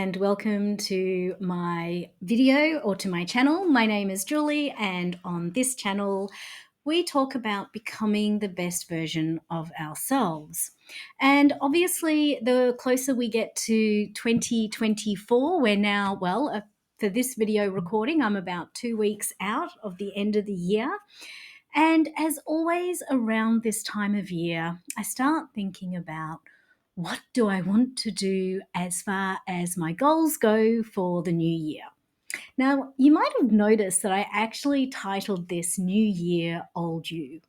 and welcome to my video or to my channel. My name is Julie, and on this channel we talk about becoming the best version of ourselves. And obviously, the closer we get to 2024, we're now, for this video recording, I'm about 2 weeks out of the end of the year. And as always, around this time of year, I start thinking about what do I want to do as far as my goals go for the new year. Now, you might have noticed that I actually titled this New Year, Old You.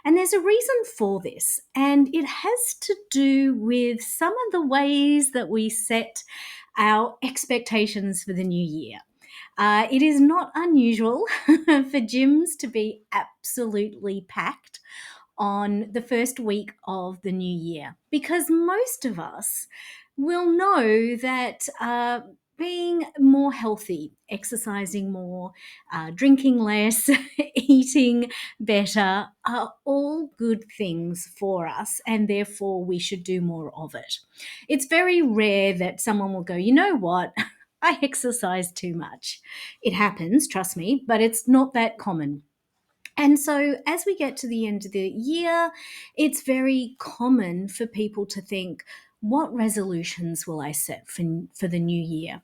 And there's a reason for this, and it has to do with some of the ways that we set our expectations for the new year. It is not unusual for gyms to be absolutely packed on the first week of the new year because most of us will know that being more healthy, exercising more, drinking less, eating better are all good things for us, and therefore we should do more of it. It's very rare that someone will go, you know what? I exercise too much. It happens, trust me, but it's not that common. And so, as we get to the end of the year, it's very common for people to think, what resolutions will I set for the new year?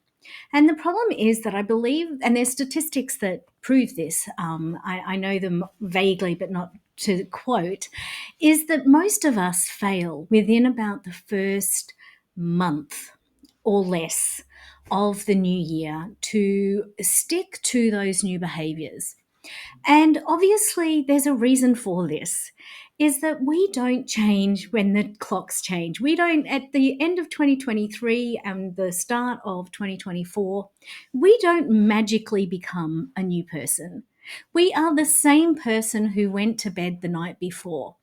And the problem is that I believe, and there's statistics that prove this, I know them vaguely, but not to quote, is that most of us fail within about the first month or less of the new year to stick to those new behaviours. And obviously, there's a reason for this, is that we don't change when the clocks change. We don't, at the end of 2023 and the start of 2024, we don't magically become a new person. We are the same person who went to bed the night before.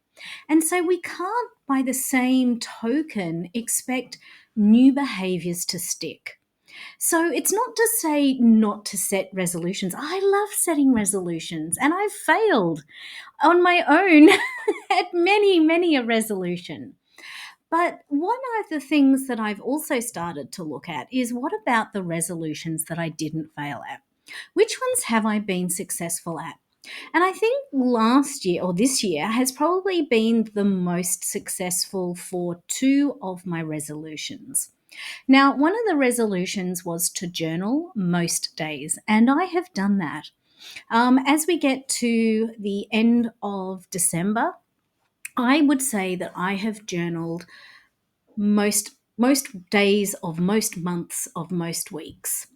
And so we can't, by the same token, expect new behaviours to stick. So it's not to say not to set resolutions. I love setting resolutions, and I've failed on my own at many a resolution. But one of the things that I've also started to look at is what about the resolutions that I didn't fail at? Which ones have I been successful at? And I think last year or this year has probably been the most successful for two of my resolutions. Now, one of the resolutions was to journal most days, and I have done that. As we get to the end of December, I would say that I have journaled most days of most months of most weeks.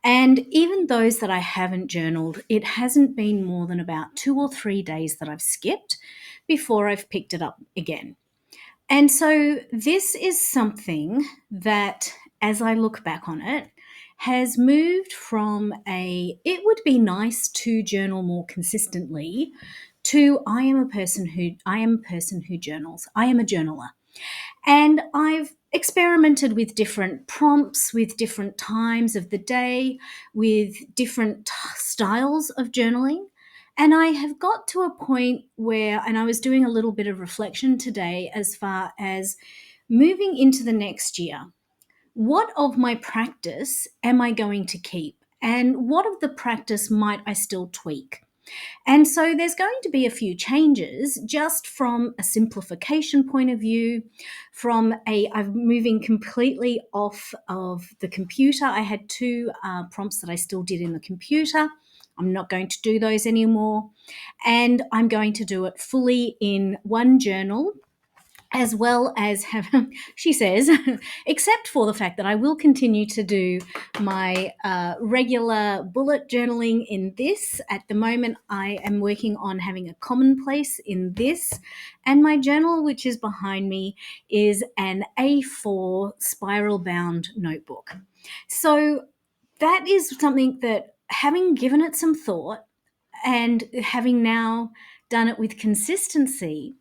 And even those that I haven't journaled, it hasn't been more than about 2 or 3 days that I've skipped before I've picked it up again. And so this is something that, as I look back on it, has moved from it would be nice to journal more consistently to I am a person who journals. I am a journaler. And I've experimented with different prompts, with different times of the day, with different styles of journaling. And I have got to a point where, and I was doing a little bit of reflection today as far as moving into the next year. What of my practice am I going to keep? And what of the practice might I still tweak? And so there's going to be a few changes just from a simplification point of view, I'm moving completely off of the computer. I had two prompts that I still did in the computer. I'm not going to do those anymore. And I'm going to do it fully in one journal, as well as have, she says, except for the fact that I will continue to do my regular bullet journaling in this. At the moment, I am working on having a commonplace in this, and my journal, which is behind me, is an A4 spiral bound notebook. So that is something that, having given it some thought and having now done it with consistency,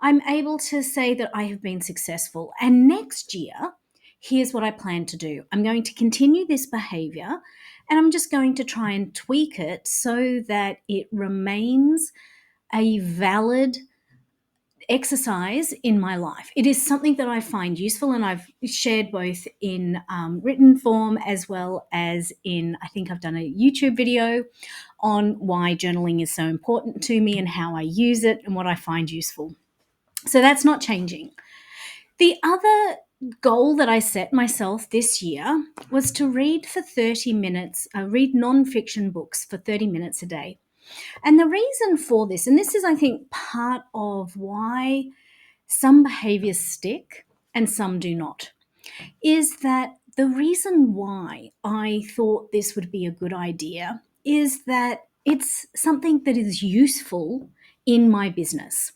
I'm able to say that I have been successful. And next year, here's what I plan to do. I'm going to continue this behavior, and I'm just going to try and tweak it so that it remains a valid exercise in my life. It is something that I find useful, and I've shared both in written form as well as in, I think I've done a YouTube video on why journaling is so important to me and how I use it and what I find useful. So that's not changing. The other goal that I set myself this year was to read for 30 minutes, read nonfiction books for 30 minutes a day. And the reason for this, and this is, I think, part of why some behaviours stick and some do not, is that the reason why I thought this would be a good idea is that it's something that is useful in my business.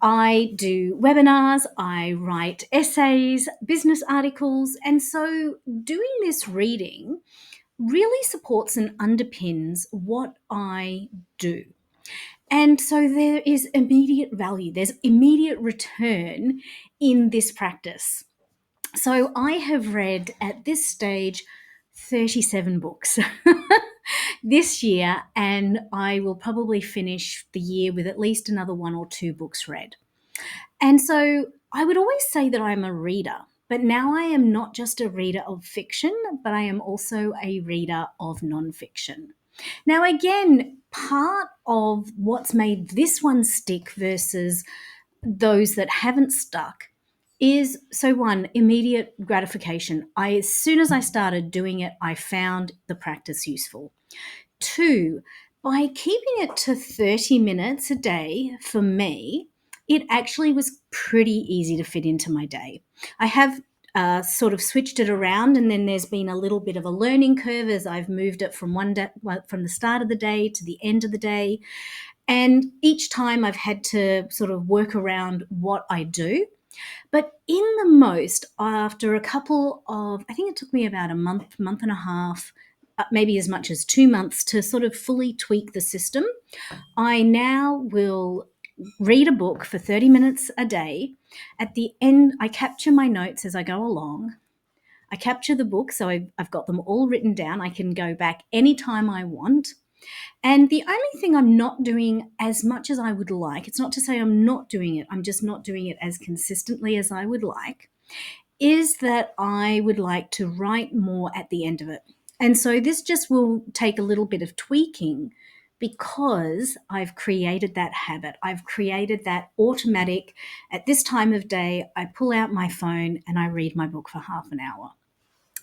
I do webinars, I write essays, business articles, and so doing this reading really supports and underpins what I do. And so there is immediate value, there's immediate return in this practice. So I have read at this stage 37 books this year, and I will probably finish the year with at least another one or two books read. And so I would always say that I'm a reader, but now I am not just a reader of fiction, but I am also a reader of nonfiction. Now, again, part of what's made this one stick versus those that haven't stuck is, so one, immediate gratification. As soon as I started doing it, I found the practice useful. Two, by keeping it to 30 minutes a day for me, it actually was pretty easy to fit into my day. I have sort of switched it around, and then there's been a little bit of a learning curve as I've moved it from from the start of the day to the end of the day. And each time I've had to sort of work around what I do. But in the most, after a couple of, I think it took me about a month, month and a half, maybe as much as 2 months to sort of fully tweak the system, I now will read a book for 30 minutes a day. At the end, I capture my notes as I go along. I capture the book, so I've got them all written down. I can go back anytime I want. And the only thing I'm not doing as much as I would like, it's not to say I'm not doing it, I'm just not doing it as consistently as I would like, is that I would like to write more at the end of it. And so this just will take a little bit of tweaking because I've created that habit. I've created that automatic, at this time of day, I pull out my phone and I read my book for half an hour.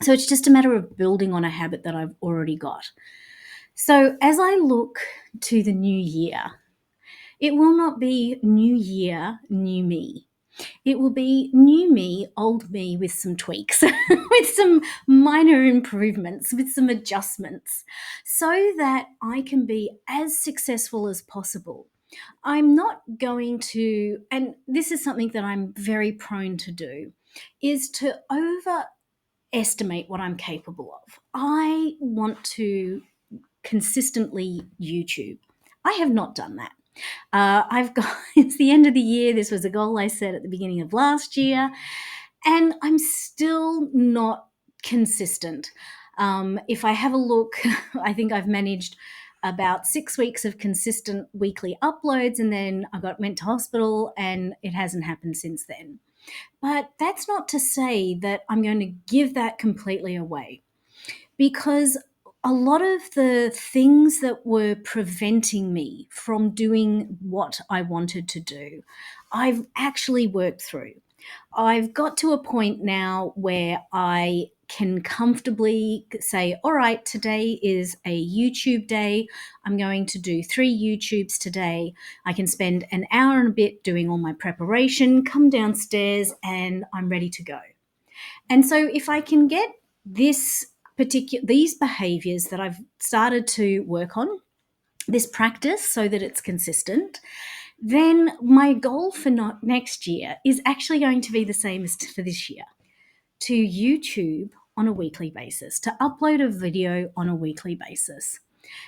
So it's just a matter of building on a habit that I've already got. So as I look to the new year, it will not be new year, new me. It will be new me, old me with some tweaks, with some minor improvements, with some adjustments, so that I can be as successful as possible. I'm not going to, and this is something that I'm very prone to do, is to overestimate what I'm capable of. I want to consistently YouTube. I have not done that. I've got, it's the end of the year. This was a goal I set at the beginning of last year, and I'm still not consistent. If I have a look, I think I've managed about 6 weeks of consistent weekly uploads, and then went to hospital, and it hasn't happened since then. But that's not to say that I'm going to give that completely away, because a lot of the things that were preventing me from doing what I wanted to do, I've actually worked through. I've got to a point now where I can comfortably say, all right, today is a YouTube day. I'm going to do 3 YouTubes today. I can spend an hour and a bit doing all my preparation, come downstairs, and I'm ready to go. And so if I can get these behaviours that I've started to work on, this practice, so that it's consistent, then my goal for next year is actually going to be the same as for this year, to YouTube on a weekly basis, to upload a video on a weekly basis.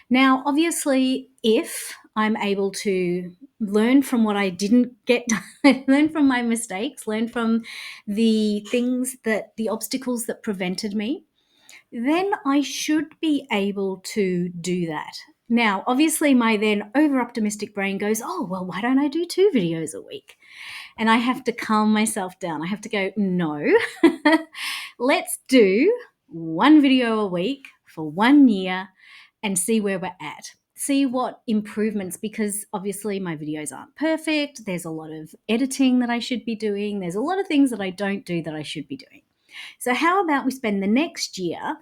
Now, obviously, if I'm able to learn from what I didn't get done, learn from my mistakes, learn from the obstacles that prevented me, then I should be able to do that. Now, obviously, my then over optimistic brain goes, oh, well, why don't I do 2 videos a week? And I have to calm myself down. I have to go, no, let's do 1 video a week for 1 year and see where we're at. See what improvements, because obviously my videos aren't perfect. There's a lot of editing that I should be doing. There's a lot of things that I don't do that I should be doing. So, how about we spend the next year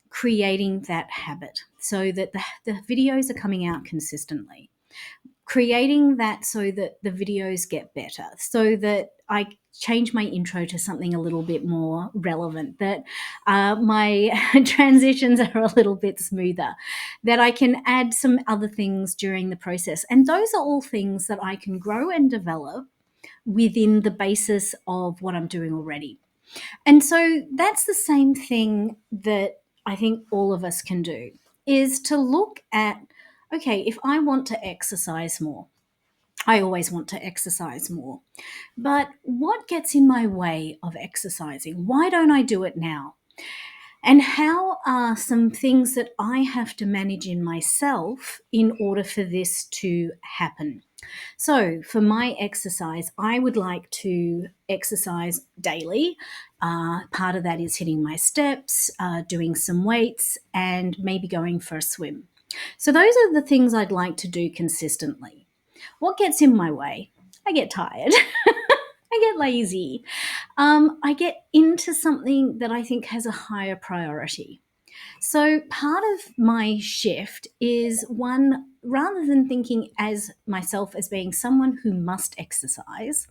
creating that habit so that the videos are coming out consistently? Creating that so that the videos get better, so that I change my intro to something a little bit more relevant, that my transitions are a little bit smoother, that I can add some other things during the process. And those are all things that I can grow and develop within the basis of what I'm doing already. And so that's the same thing that I think all of us can do, is to look at, okay, if I want to exercise more, I always want to exercise more. But what gets in my way of exercising? Why don't I do it now? And how are some things that I have to manage in myself in order for this to happen? So, for my exercise, I would like to exercise daily. Part of that is hitting my steps, doing some weights, and maybe going for a swim. So, those are the things I'd like to do consistently. What gets in my way? I get tired. I get lazy. I get into something that I think has a higher priority. So part of my shift is one, rather than thinking as myself as being someone who must exercise,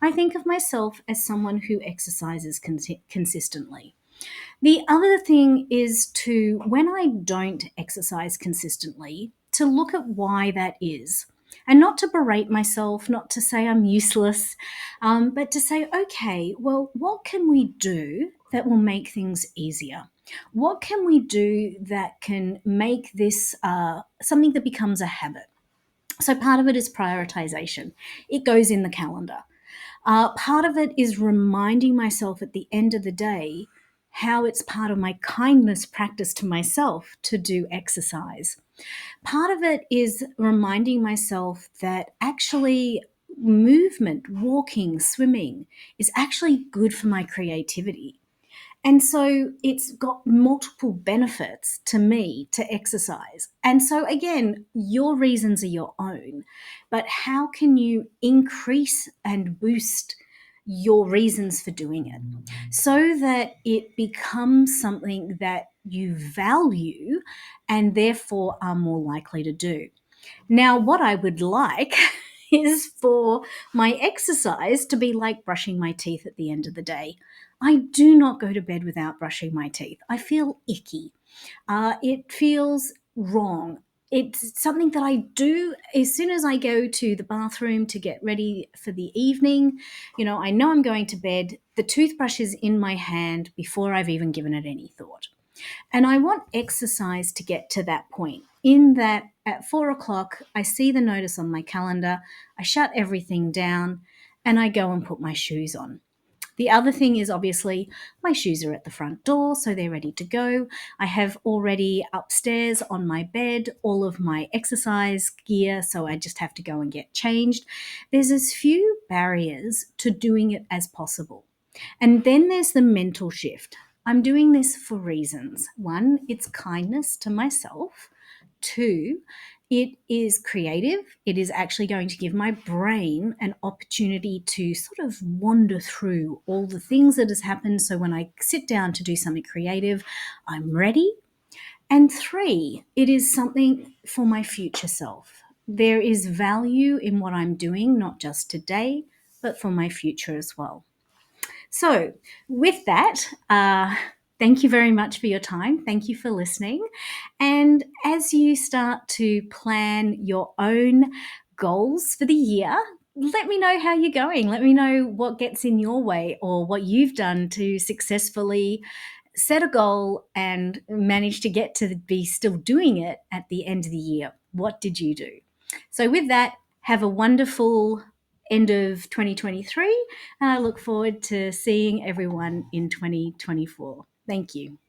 I think of myself as someone who exercises consistently. The other thing is to, when I don't exercise consistently, to look at why that is. And not to berate myself, not to say I'm useless, but to say, okay, well, what can we do that will make things easier? What can we do that can make this something that becomes a habit? So part of it is prioritization. It goes in the calendar. Part of it is reminding myself at the end of the day how it's part of my kindness practice to myself to do exercise. Part of it is reminding myself that actually movement, walking, swimming is actually good for my creativity. And so it's got multiple benefits to me to exercise. And so, again, your reasons are your own, but how can you increase and boost your reasons for doing it so that it becomes something that you value and therefore are more likely to do? Now, what I would like is for my exercise to be like brushing my teeth at the end of the day. I do not go to bed without brushing my teeth. I feel icky. It feels wrong. It's something that I do as soon as I go to the bathroom to get ready for the evening. I know I'm going to bed. The toothbrush is in my hand before I've even given it any thought. And I want exercise to get to that point, in that at 4 o'clock, I see the notice on my calendar, I shut everything down, and I go and put my shoes on. The other thing is, obviously, my shoes are at the front door, so they're ready to go. I have already upstairs on my bed all of my exercise gear, so I just have to go and get changed. There's as few barriers to doing it as possible. And then there's the mental shift. I'm doing this for reasons. One, it's kindness to myself. Two, it is creative. It is actually going to give my brain an opportunity to sort of wander through all the things that has happened. So when I sit down to do something creative, I'm ready. And three, it is something for my future self. There is value in what I'm doing, not just today, but for my future as well. So, with that, thank you very much for your time. Thank you for listening. And as you start to plan your own goals for the year, let me know how you're going. Let me know what gets in your way or what you've done to successfully set a goal and manage to get to be still doing it at the end of the year. What did you do? So, with that, have a wonderful end of 2023, and I look forward to seeing everyone in 2024. Thank you.